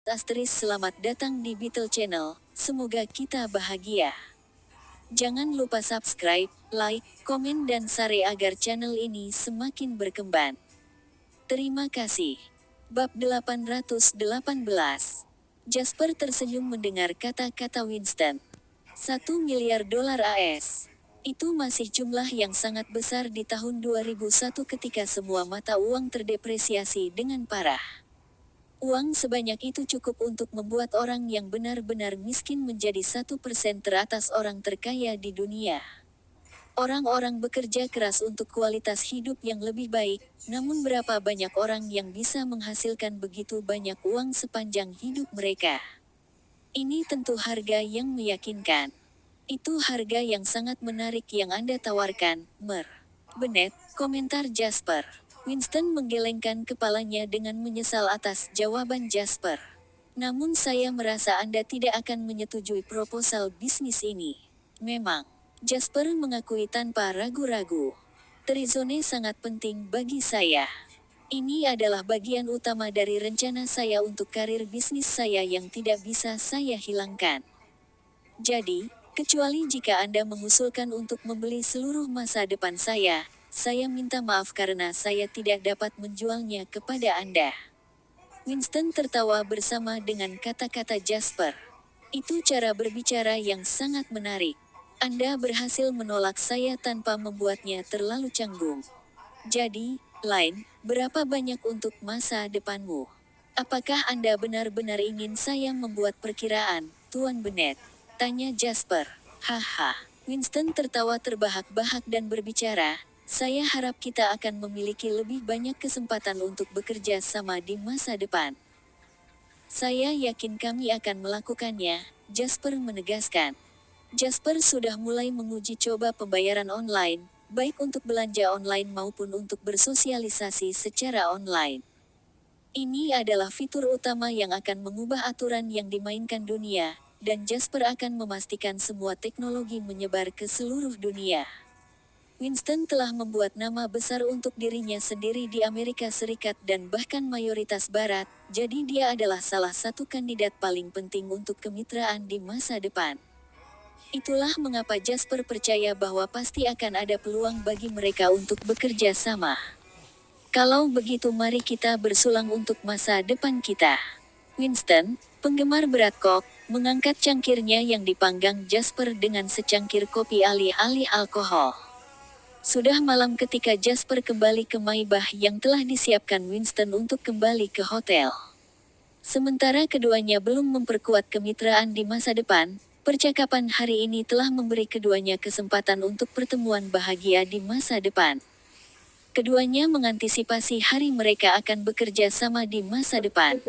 Selamat datang di Beetle Channel, semoga kita bahagia. Jangan lupa subscribe, like, komen dan share agar channel ini semakin berkembang. Terima kasih. Bab 818. Jasper tersenyum mendengar kata-kata Winston. 1 miliar dolar AS. Itu masih jumlah yang sangat besar di tahun 2001 ketika semua mata uang terdepresiasi dengan parah. Uang sebanyak itu cukup untuk membuat orang yang benar-benar miskin menjadi 1% teratas orang terkaya di dunia. Orang-orang bekerja keras untuk kualitas hidup yang lebih baik, namun berapa banyak orang yang bisa menghasilkan begitu banyak uang sepanjang hidup mereka? Ini tentu harga yang meyakinkan. Itu harga yang sangat menarik yang Anda tawarkan, Mer. Bennett, komentar Jasper. Winston menggelengkan kepalanya dengan menyesal atas jawaban Jasper. Namun saya merasa Anda tidak akan menyetujui proposal bisnis ini. Memang, Jasper mengakui tanpa ragu-ragu. Terizone sangat penting bagi saya. Ini adalah bagian utama dari rencana saya untuk karir bisnis saya yang tidak bisa saya hilangkan. Jadi, kecuali jika Anda mengusulkan untuk membeli seluruh masa depan saya minta maaf karena saya tidak dapat menjualnya kepada Anda. Winston tertawa bersama dengan kata-kata Jasper. Itu cara berbicara yang sangat menarik. Anda berhasil menolak saya tanpa membuatnya terlalu canggung. Jadi, Line, berapa banyak untuk masa depanmu? Apakah Anda benar-benar ingin saya membuat perkiraan, Tuan Bennett? Tanya Jasper. Haha. Winston tertawa terbahak-bahak dan berbicara, saya harap kita akan memiliki lebih banyak kesempatan untuk bekerja sama di masa depan. Saya yakin kami akan melakukannya, Jasper menegaskan. Jasper sudah mulai menguji coba pembayaran online, baik untuk belanja online maupun untuk bersosialisasi secara online. Ini adalah fitur utama yang akan mengubah aturan yang dimainkan dunia, dan Jasper akan memastikan semua teknologi menyebar ke seluruh dunia. Winston telah membuat nama besar untuk dirinya sendiri di Amerika Serikat dan bahkan mayoritas Barat, jadi dia adalah salah satu kandidat paling penting untuk kemitraan di masa depan. Itulah mengapa Jasper percaya bahwa pasti akan ada peluang bagi mereka untuk bekerja sama. Kalau begitu mari kita bersulang untuk masa depan kita. Winston, penggemar berat kok, mengangkat cangkirnya yang dipanggang Jasper dengan secangkir kopi alih-alih alkohol. Sudah malam ketika Jasper kembali ke Maybach yang telah disiapkan Winston untuk kembali ke hotel. Sementara keduanya belum memperkuat kemitraan di masa depan, percakapan hari ini telah memberi keduanya kesempatan untuk pertemuan bahagia di masa depan. Keduanya mengantisipasi hari mereka akan bekerja sama di masa depan.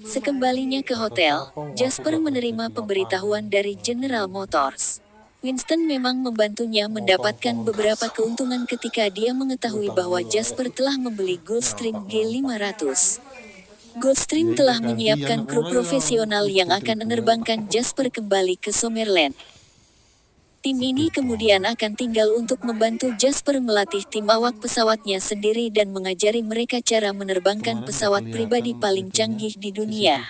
Sekembalinya ke hotel, Jasper menerima pemberitahuan dari General Motors. Winston memang membantunya mendapatkan beberapa keuntungan ketika dia mengetahui bahwa Jasper telah membeli Gulfstream G500. Gulfstream telah menyiapkan kru profesional yang akan menerbangkan Jasper kembali ke Summerland. Tim ini kemudian akan tinggal untuk membantu Jasper melatih tim awak pesawatnya sendiri dan mengajari mereka cara menerbangkan pesawat pribadi paling canggih di dunia.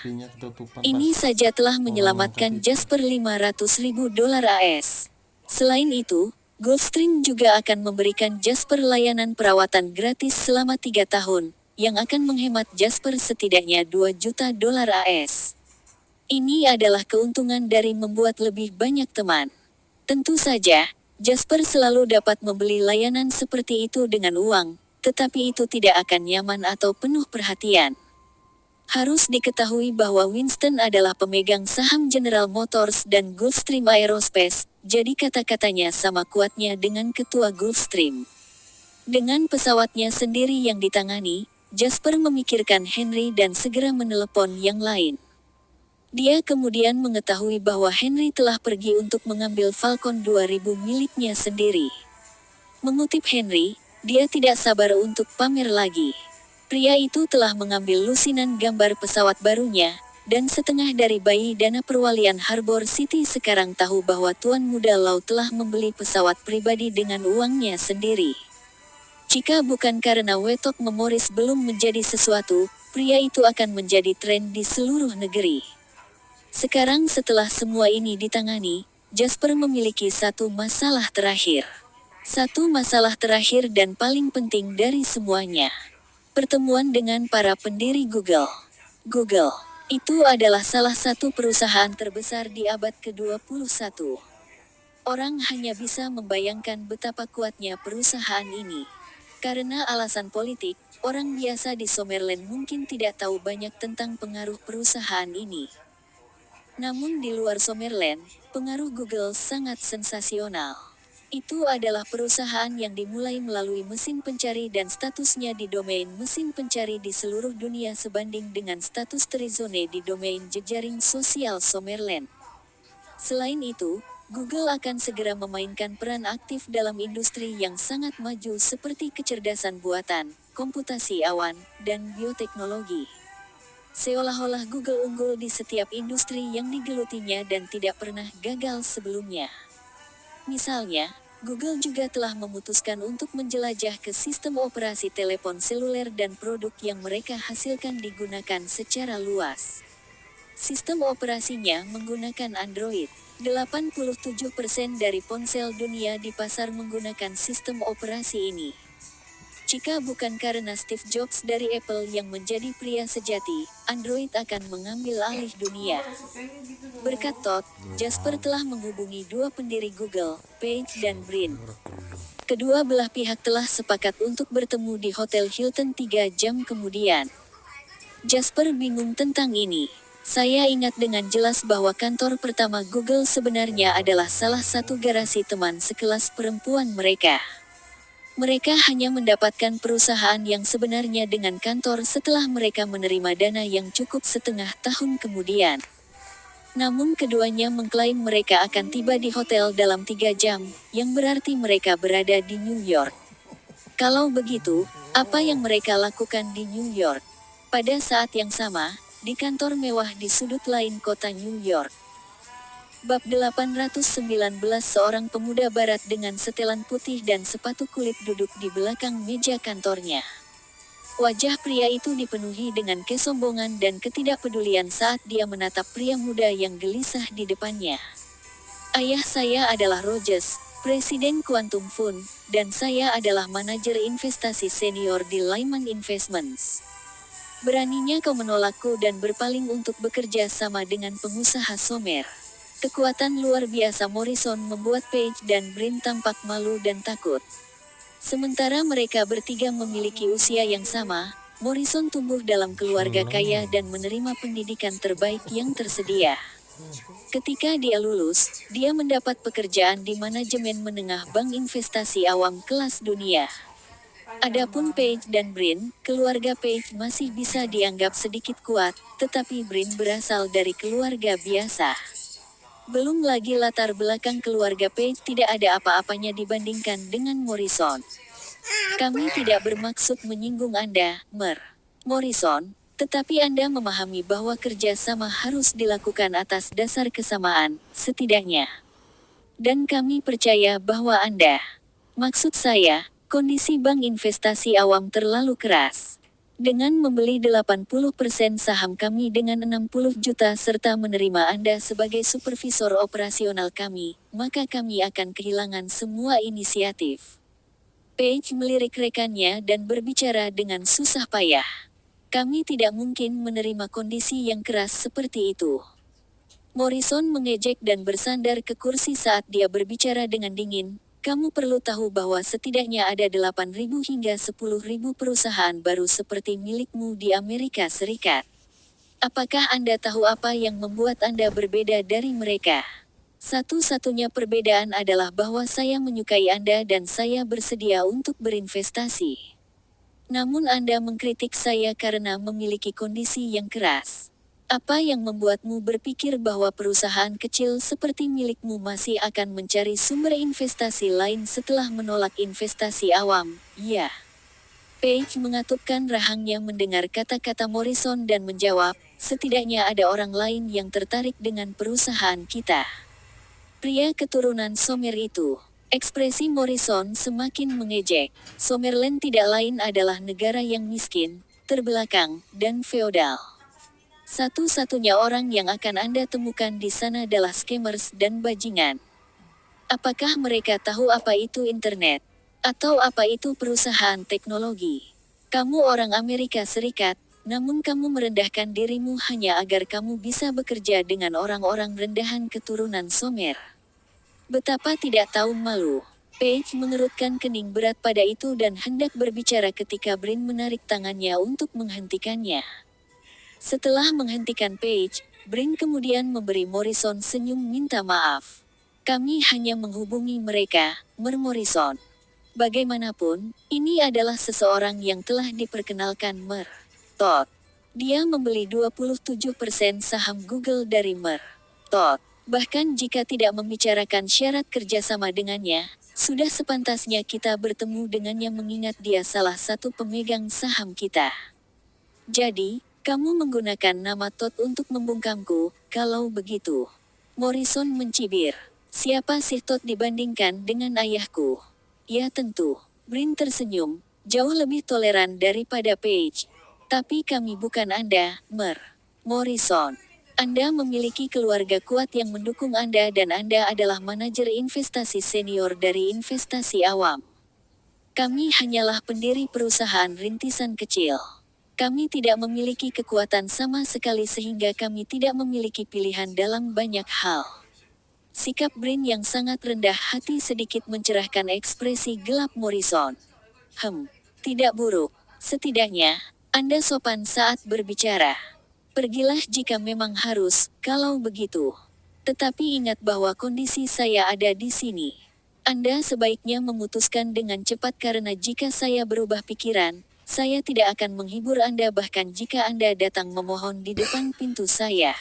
Ini saja telah menyelamatkan Jasper $500.000 AS. Selain itu, Gulfstream juga akan memberikan Jasper layanan perawatan gratis selama 3 tahun, yang akan menghemat Jasper setidaknya $2 juta AS. Ini adalah keuntungan dari membuat lebih banyak teman. Tentu saja, Jasper selalu dapat membeli layanan seperti itu dengan uang, tetapi itu tidak akan nyaman atau penuh perhatian. Harus diketahui bahwa Winston adalah pemegang saham General Motors dan Gulfstream Aerospace, jadi kata-katanya sama kuatnya dengan ketua Gulfstream. Dengan pesawatnya sendiri yang ditangani, Jasper memikirkan Henry dan segera menelepon yang lain. Dia kemudian mengetahui bahwa Henry telah pergi untuk mengambil Falcon 2000 miliknya sendiri. Mengutip Henry, dia tidak sabar untuk pamer lagi. Pria itu telah mengambil lusinan gambar pesawat barunya, dan setengah dari bayi dana perwalian Harbor City sekarang tahu bahwa Tuan Muda Lau telah membeli pesawat pribadi dengan uangnya sendiri. Jika bukan karena Wetok Memories belum menjadi sesuatu, pria itu akan menjadi tren di seluruh negeri. Sekarang setelah semua ini ditangani, Jasper memiliki satu masalah terakhir. Satu masalah terakhir dan paling penting dari semuanya. Pertemuan dengan para pendiri Google. Google itu adalah salah satu perusahaan terbesar di abad ke-21. Orang hanya bisa membayangkan betapa kuatnya perusahaan ini. Karena alasan politik, orang biasa di Summerland mungkin tidak tahu banyak tentang pengaruh perusahaan ini. Namun di luar Summerland, pengaruh Google sangat sensasional. Itu adalah perusahaan yang dimulai melalui mesin pencari dan statusnya di domain mesin pencari di seluruh dunia sebanding dengan status Terizone di domain jejaring sosial Summerland. Selain itu, Google akan segera memainkan peran aktif dalam industri yang sangat maju seperti kecerdasan buatan, komputasi awan, dan bioteknologi. Seolah-olah Google unggul di setiap industri yang digelutinya dan tidak pernah gagal sebelumnya. Misalnya, Google juga telah memutuskan untuk menjelajah ke sistem operasi telepon seluler dan produk yang mereka hasilkan digunakan secara luas. Sistem operasinya menggunakan Android. 87% dari ponsel dunia di pasar menggunakan sistem operasi ini. Jika bukan karena Steve Jobs dari Apple yang menjadi pria sejati, Android akan mengambil alih dunia. Berkat Todd, Jasper telah menghubungi dua pendiri Google, Page dan Brin. Kedua belah pihak telah sepakat untuk bertemu di Hotel Hilton 3 jam kemudian. Jasper bingung tentang ini. Saya ingat dengan jelas bahwa kantor pertama Google sebenarnya adalah salah satu garasi teman sekelas perempuan mereka. Mereka hanya mendapatkan perusahaan yang sebenarnya dengan kantor setelah mereka menerima dana yang cukup setengah tahun kemudian. Namun keduanya mengklaim mereka akan tiba di hotel dalam 3 jam, yang berarti mereka berada di New York. Kalau begitu, apa yang mereka lakukan di New York? Pada saat yang sama, di kantor mewah di sudut lain kota New York. Bab 819 seorang pemuda barat dengan setelan putih dan sepatu kulit duduk di belakang meja kantornya. Wajah pria itu dipenuhi dengan kesombongan dan ketidakpedulian saat dia menatap pria muda yang gelisah di depannya. Ayah saya adalah Rogers, Presiden Quantum Fund, dan saya adalah manajer investasi senior di Lyman Investments. Beraninya kau menolakku dan berpaling untuk bekerja sama dengan pengusaha Sommer. Kekuatan luar biasa Morrison membuat Page dan Brin tampak malu dan takut. Sementara mereka bertiga memiliki usia yang sama, Morrison tumbuh dalam keluarga kaya dan menerima pendidikan terbaik yang tersedia. Ketika dia lulus, dia mendapat pekerjaan di manajemen menengah bank investasi awam kelas dunia. Adapun Page dan Brin, keluarga Page masih bisa dianggap sedikit kuat, tetapi Brin berasal dari keluarga biasa. Belum lagi latar belakang keluarga Page tidak ada apa-apanya dibandingkan dengan Morrison. Kami tidak bermaksud menyinggung Anda, Morrison, tetapi Anda memahami bahwa kerja sama harus dilakukan atas dasar kesamaan, setidaknya. Dan kami percaya bahwa maksud saya, kondisi bank investasi awam terlalu keras. Dengan membeli 80% saham kami dengan 60 juta serta menerima Anda sebagai supervisor operasional kami, maka kami akan kehilangan semua inisiatif. Page melirik rekannya dan berbicara dengan susah payah. Kami tidak mungkin menerima kondisi yang keras seperti itu. Morrison mengejek dan bersandar ke kursi saat dia berbicara dengan dingin. Kamu perlu tahu bahwa setidaknya ada 8.000 hingga 10.000 perusahaan baru seperti milikmu di Amerika Serikat. Apakah Anda tahu apa yang membuat Anda berbeda dari mereka? Satu-satunya perbedaan adalah bahwa saya menyukai Anda dan saya bersedia untuk berinvestasi. Namun Anda mengkritik saya karena memiliki kondisi yang keras. Apa yang membuatmu berpikir bahwa perusahaan kecil seperti milikmu masih akan mencari sumber investasi lain setelah menolak investasi awam? Ya. Page mengatupkan rahangnya mendengar kata-kata Morrison dan menjawab, setidaknya ada orang lain yang tertarik dengan perusahaan kita. Pria keturunan Sommer itu, Ekspresi Morrison semakin mengejek. Summerland tidak lain adalah negara yang miskin, terbelakang, dan feodal. Satu-satunya orang yang akan Anda temukan di sana adalah scammers dan bajingan. Apakah mereka tahu apa itu internet? Atau apa itu perusahaan teknologi? Kamu orang Amerika Serikat, namun kamu merendahkan dirimu hanya agar kamu bisa bekerja dengan orang-orang rendahan keturunan Sumer. Betapa tidak tahu malu. Paige mengerutkan kening berat pada itu dan hendak berbicara ketika Brin menarik tangannya untuk menghentikannya. Setelah menghentikan Paige, Brin kemudian memberi Morrison senyum minta maaf. Kami hanya menghubungi mereka, Morrison. Bagaimanapun, ini adalah seseorang yang telah diperkenalkan Todd. Dia membeli 27% saham Google dari Todd. Bahkan jika tidak membicarakan syarat kerjasama dengannya, sudah sepantasnya kita bertemu dengannya mengingat dia salah satu pemegang saham kita. Jadi, kamu menggunakan nama Todd untuk membungkamku, kalau begitu. Morrison mencibir. Siapa sih Todd dibandingkan dengan ayahku? Ya tentu. Brin tersenyum, jauh lebih toleran daripada Paige. Tapi kami bukan Anda, Morrison. Anda memiliki keluarga kuat yang mendukung Anda dan Anda adalah manajer investasi senior dari investasi awam. Kami hanyalah pendiri perusahaan rintisan kecil. Kami tidak memiliki kekuatan sama sekali sehingga kami tidak memiliki pilihan dalam banyak hal. Sikap Brin yang sangat rendah hati sedikit mencerahkan ekspresi gelap Morrison. Tidak buruk. Setidaknya, Anda sopan saat berbicara. Pergilah jika memang harus, kalau begitu. Tetapi ingat bahwa kondisi saya ada di sini. Anda sebaiknya memutuskan dengan cepat karena jika saya berubah pikiran, saya tidak akan menghibur Anda bahkan jika Anda datang memohon di depan pintu saya.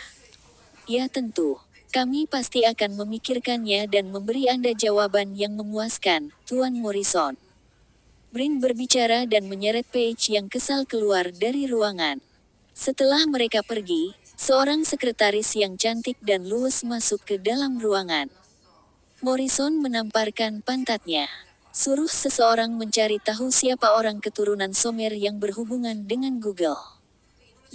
Ya tentu. Kami pasti akan memikirkannya dan memberi Anda jawaban yang memuaskan, Tuan Morrison. Brin berbicara dan menyeret Paige yang kesal keluar dari ruangan. Setelah mereka pergi, seorang sekretaris yang cantik dan luwes masuk ke dalam ruangan. Morrison menamparkan pantatnya. Suruh seseorang mencari tahu siapa orang keturunan Sumer yang berhubungan dengan Google.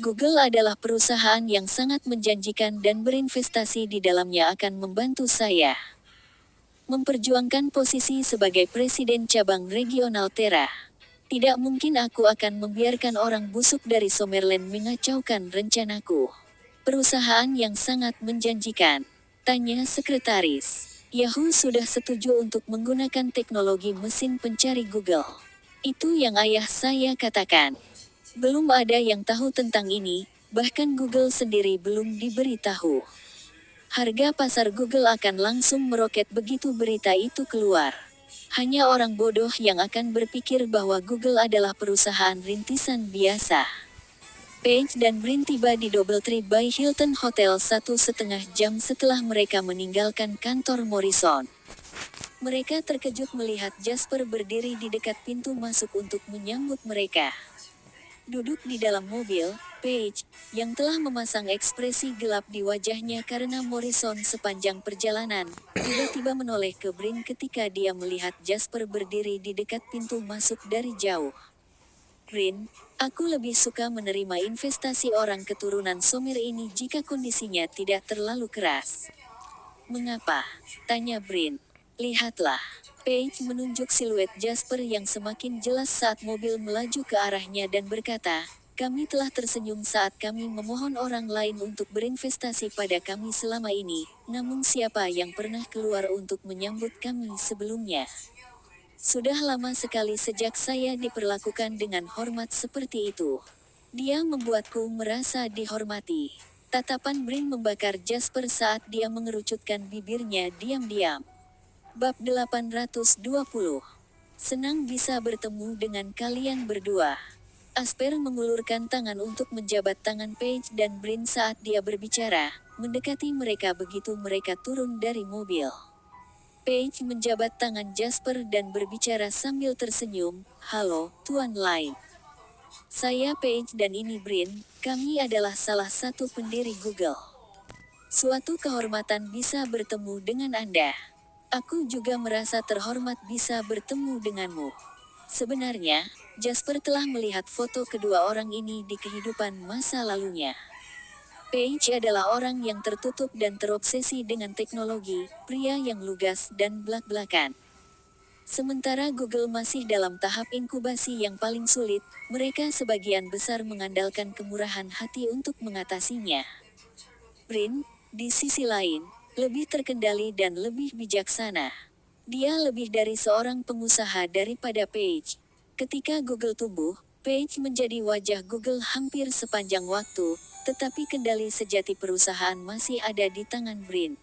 Google adalah perusahaan yang sangat menjanjikan dan berinvestasi di dalamnya akan membantu saya memperjuangkan posisi sebagai presiden cabang regional Terra. Tidak mungkin aku akan membiarkan orang busuk dari Summerland mengacaukan rencanaku. Perusahaan yang sangat menjanjikan. Tanya sekretaris. Yahoo sudah setuju untuk menggunakan teknologi mesin pencari Google. Itu yang ayah saya katakan. Belum ada yang tahu tentang ini, bahkan Google sendiri belum diberitahu. Harga pasar Google akan langsung meroket begitu berita itu keluar. Hanya orang bodoh yang akan berpikir bahwa Google adalah perusahaan rintisan biasa. Paige dan Brin tiba di DoubleTree by Hilton Hotel 1,5 jam setelah mereka meninggalkan kantor Morrison. Mereka terkejut melihat Jasper berdiri di dekat pintu masuk untuk menyambut mereka. Duduk di dalam mobil, Paige, yang telah memasang ekspresi gelap di wajahnya karena Morrison sepanjang perjalanan, tiba-tiba menoleh ke Brin ketika dia melihat Jasper berdiri di dekat pintu masuk dari jauh. Brin, aku lebih suka menerima investasi orang keturunan Sumer ini jika kondisinya tidak terlalu keras. Mengapa? Tanya Brin. Lihatlah. Paige menunjuk siluet Jasper yang semakin jelas saat mobil melaju ke arahnya dan berkata, kami telah tersenyum saat kami memohon orang lain untuk berinvestasi pada kami selama ini, namun siapa yang pernah keluar untuk menyambut kami sebelumnya? Sudah lama sekali sejak saya diperlakukan dengan hormat seperti itu. Dia membuatku merasa dihormati. Tatapan Brin membakar Jasper saat dia mengerucutkan bibirnya diam-diam. Bab 820. Senang bisa bertemu dengan kalian berdua. Asper mengulurkan tangan untuk menjabat tangan Paige dan Brin saat dia berbicara, mendekati mereka begitu mereka turun dari mobil. Paige menjabat tangan Jasper dan berbicara sambil tersenyum, halo, Tuan Lane. Saya Paige dan ini Brin, kami adalah salah satu pendiri Google. Suatu kehormatan bisa bertemu dengan Anda. Aku juga merasa terhormat bisa bertemu denganmu. Sebenarnya, Jasper telah melihat foto kedua orang ini di kehidupan masa lalunya. Page adalah orang yang tertutup dan terobsesi dengan teknologi, pria yang lugas dan blak-blakan. Sementara Google masih dalam tahap inkubasi yang paling sulit, mereka sebagian besar mengandalkan kemurahan hati untuk mengatasinya. Brin, di sisi lain, lebih terkendali dan lebih bijaksana. Dia lebih dari seorang pengusaha daripada Page. Ketika Google tumbuh, Page menjadi wajah Google hampir sepanjang waktu, tetapi kendali sejati perusahaan masih ada di tangan Brin.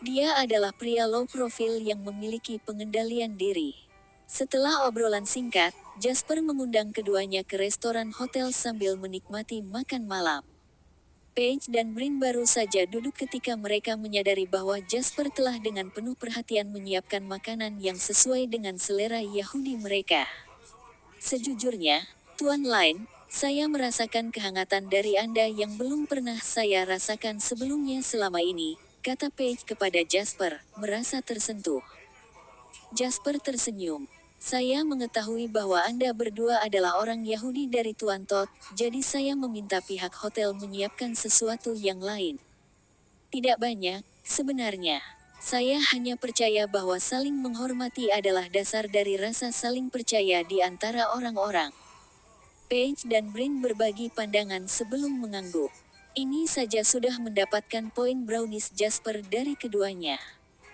Dia adalah pria low profile yang memiliki pengendalian diri. Setelah obrolan singkat, Jasper mengundang keduanya ke restoran hotel sambil menikmati makan malam. Page dan Brin baru saja duduk ketika mereka menyadari bahwa Jasper telah dengan penuh perhatian menyiapkan makanan yang sesuai dengan selera Yahudi mereka. Sejujurnya, Tuan Lin, saya merasakan kehangatan dari Anda yang belum pernah saya rasakan sebelumnya selama ini, kata Page kepada Jasper, merasa tersentuh. Jasper tersenyum. Saya mengetahui bahwa Anda berdua adalah orang Yahudi dari Tuan Todd, jadi saya meminta pihak hotel menyiapkan sesuatu yang lain. Tidak banyak, sebenarnya. Saya hanya percaya bahwa saling menghormati adalah dasar dari rasa saling percaya di antara orang-orang. Page dan Brin berbagi pandangan sebelum mengangguk. Ini saja sudah mendapatkan poin brownies Jasper dari keduanya.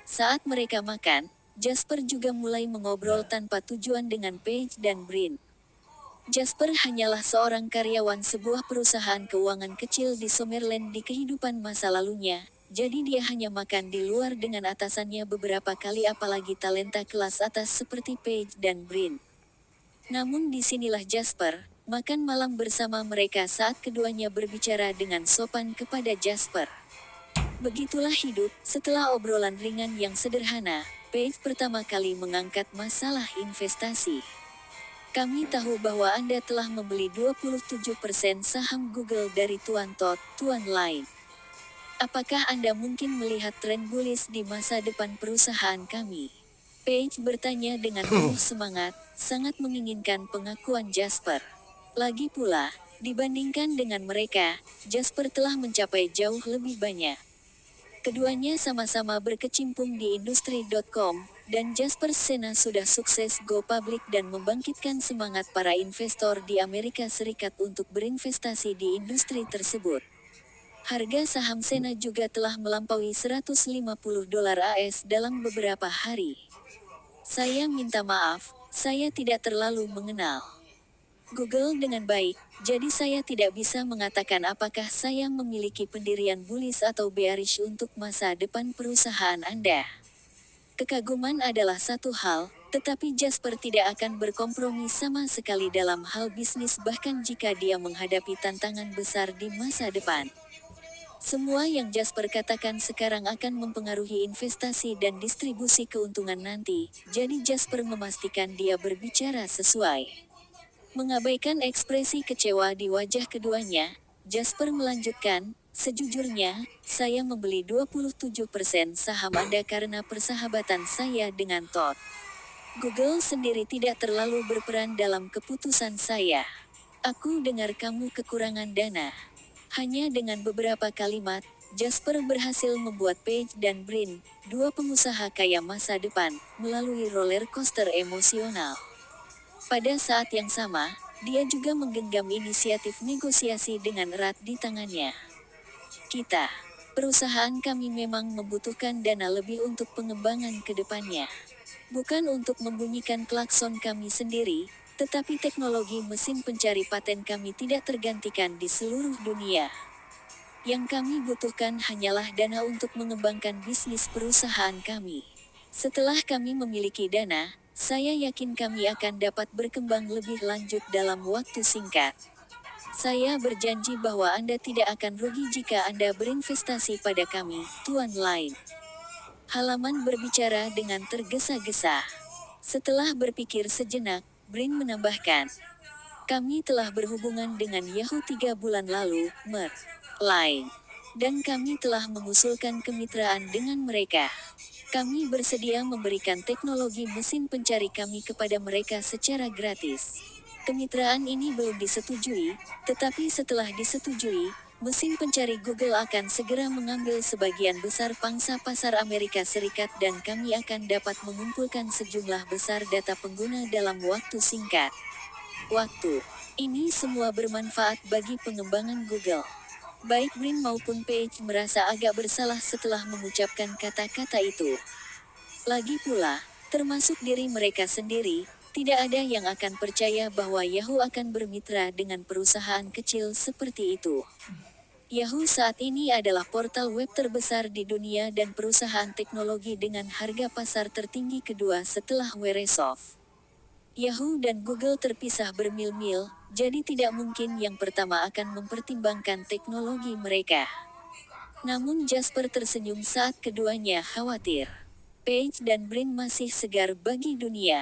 Saat mereka makan, Jasper juga mulai mengobrol tanpa tujuan dengan Page dan Brin. Jasper hanyalah seorang karyawan sebuah perusahaan keuangan kecil di Summerland di kehidupan masa lalunya, jadi dia hanya makan di luar dengan atasannya beberapa kali apalagi talenta kelas atas seperti Page dan Brin. Namun disinilah Jasper, makan malam bersama mereka saat keduanya berbicara dengan sopan kepada Jasper. Begitulah hidup, setelah obrolan ringan yang sederhana, Page pertama kali mengangkat masalah investasi. Kami tahu bahwa Anda telah membeli 27% saham Google dari Tuan Todd, Tuan Lin. Apakah Anda mungkin melihat tren bullish di masa depan perusahaan kami? Page bertanya dengan penuh semangat, sangat menginginkan pengakuan Jasper. Lagi pula, dibandingkan dengan mereka, Jasper telah mencapai jauh lebih banyak. Keduanya sama-sama berkecimpung di industri.com, dan Jasper Sena sudah sukses go public dan membangkitkan semangat para investor di Amerika Serikat untuk berinvestasi di industri tersebut. Harga saham Sena juga telah melampaui $150 AS dalam beberapa hari. Saya minta maaf, saya tidak terlalu mengenal Google dengan baik, jadi saya tidak bisa mengatakan apakah saya memiliki pendirian bullish atau bearish untuk masa depan perusahaan Anda. Kekaguman adalah satu hal, tetapi Jasper tidak akan berkompromi sama sekali dalam hal bisnis bahkan jika dia menghadapi tantangan besar di masa depan. Semua yang Jasper katakan sekarang akan mempengaruhi investasi dan distribusi keuntungan nanti, jadi Jasper memastikan dia berbicara sesuai. Mengabaikan ekspresi kecewa di wajah keduanya, Jasper melanjutkan, sejujurnya, saya membeli 27% saham Anda karena persahabatan saya dengan Todd. Google sendiri tidak terlalu berperan dalam keputusan saya. Aku dengar kamu kekurangan dana. Hanya dengan beberapa kalimat, Jasper berhasil membuat Page dan Brin, dua pengusaha kaya masa depan, melalui roller coaster emosional. Pada saat yang sama, dia juga menggenggam inisiatif negosiasi dengan erat di tangannya. Perusahaan kami memang membutuhkan dana lebih untuk pengembangan ke depannya. Bukan untuk membunyikan klakson kami sendiri, tetapi teknologi mesin pencari paten kami tidak tergantikan di seluruh dunia. Yang kami butuhkan hanyalah dana untuk mengembangkan bisnis perusahaan kami. Setelah kami memiliki dana, saya yakin kami akan dapat berkembang lebih lanjut dalam waktu singkat. Saya berjanji bahwa Anda tidak akan rugi jika Anda berinvestasi pada kami, Tuan Lin. Halaman berbicara dengan tergesa-gesa. Setelah berpikir sejenak, Brin menambahkan, kami telah berhubungan dengan Yahoo 3 bulan lalu, Mer. Lin. Dan kami telah mengusulkan kemitraan dengan mereka. Kami bersedia memberikan teknologi mesin pencari kami kepada mereka secara gratis. Kemitraan ini belum disetujui, tetapi setelah disetujui, mesin pencari Google akan segera mengambil sebagian besar pangsa pasar Amerika Serikat dan kami akan dapat mengumpulkan sejumlah besar data pengguna dalam waktu singkat. Waktu. Ini semua bermanfaat bagi pengembangan Google. Baik Brin maupun Page merasa agak bersalah setelah mengucapkan kata-kata itu. Lagi pula, termasuk diri mereka sendiri, tidak ada yang akan percaya bahwa Yahoo akan bermitra dengan perusahaan kecil seperti itu. Yahoo saat ini adalah portal web terbesar di dunia dan perusahaan teknologi dengan harga pasar tertinggi kedua setelah Microsoft. Yahoo dan Google terpisah bermil-mil, jadi tidak mungkin yang pertama akan mempertimbangkan teknologi mereka. Namun Jasper tersenyum saat keduanya khawatir. Page dan Brin masih segar bagi dunia.